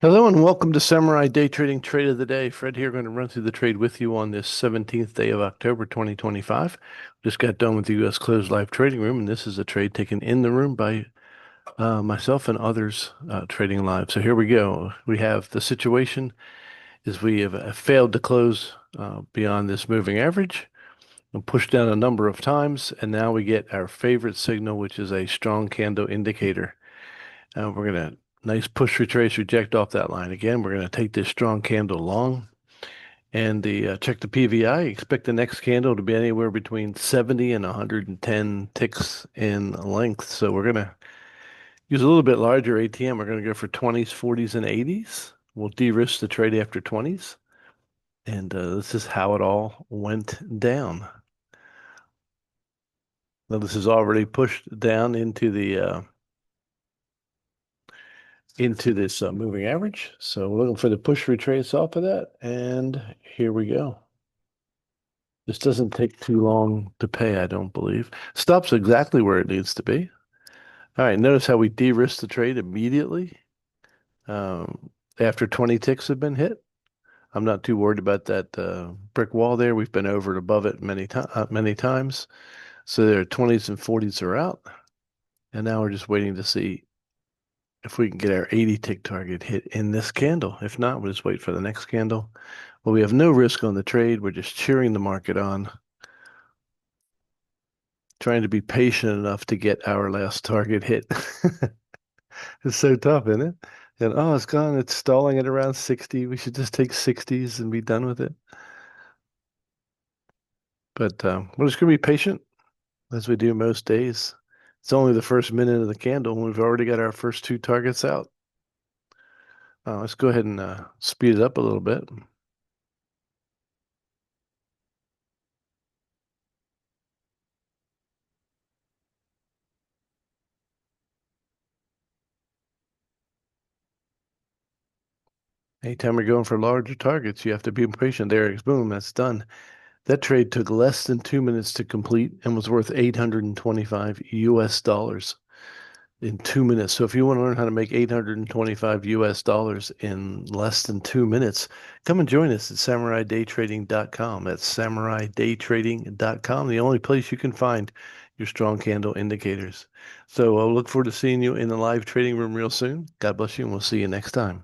Hello and welcome to Samurai Day Trading Trade of the Day. Fred here, going to run through the trade with you on this 17th day of October 2025. Just got done with the U.S. Closed Live Trading Room, and this is a trade taken in the room by myself and others trading live. So here we go. We have the situation is we have failed to close beyond this moving average and pushed down a number of times, and now we get our favorite signal, which is a strong candle indicator. We're going to nice push retrace reject off that line again. We're going to take this strong candle long and the check the PVI. Expect the next candle to be anywhere between 70 and 110 ticks in length. So we're going to use a little bit larger ATM. We're going to go for 20s, 40s, and 80s. We'll de-risk the trade after 20s. And this is how it all went down. Now this is already pushed down into this moving average. So we're looking for the push retrace off of that. And here we go. This doesn't take too long to pay, I don't believe. Stops exactly where it needs to be. All right, notice how we de-risk the trade immediately after 20 ticks have been hit. I'm not too worried about that brick wall there. We've been over and above it many times. So their 20s and 40s are out. And now we're just waiting to see if we can get our 80 tick target hit in this candle. If not, we'll just wait for the next candle. Well, we have no risk on the trade. We're just cheering the market on, trying to be patient enough to get our last target hit. It's so tough, isn't it? And oh, it's gone. It's stalling at around 60. We should just take 60s and be done with it. But we're just going to be patient as we do most days. It's only the first minute of the candle, and we've already got our first two targets out. Let's go ahead and speed it up a little bit. Anytime we're going for larger targets, you have to be patient. There, boom, that's done. That trade took less than 2 minutes to complete and was worth 825 US dollars in 2 minutes. So if you want to learn how to make 825 US dollars in less than 2 minutes, come and join us at samuraidaytrading.com. That's samuraidaytrading.com, the only place you can find your strong candle indicators. So I'll look forward to seeing you in the live trading room real soon. God bless you, and we'll see you next time.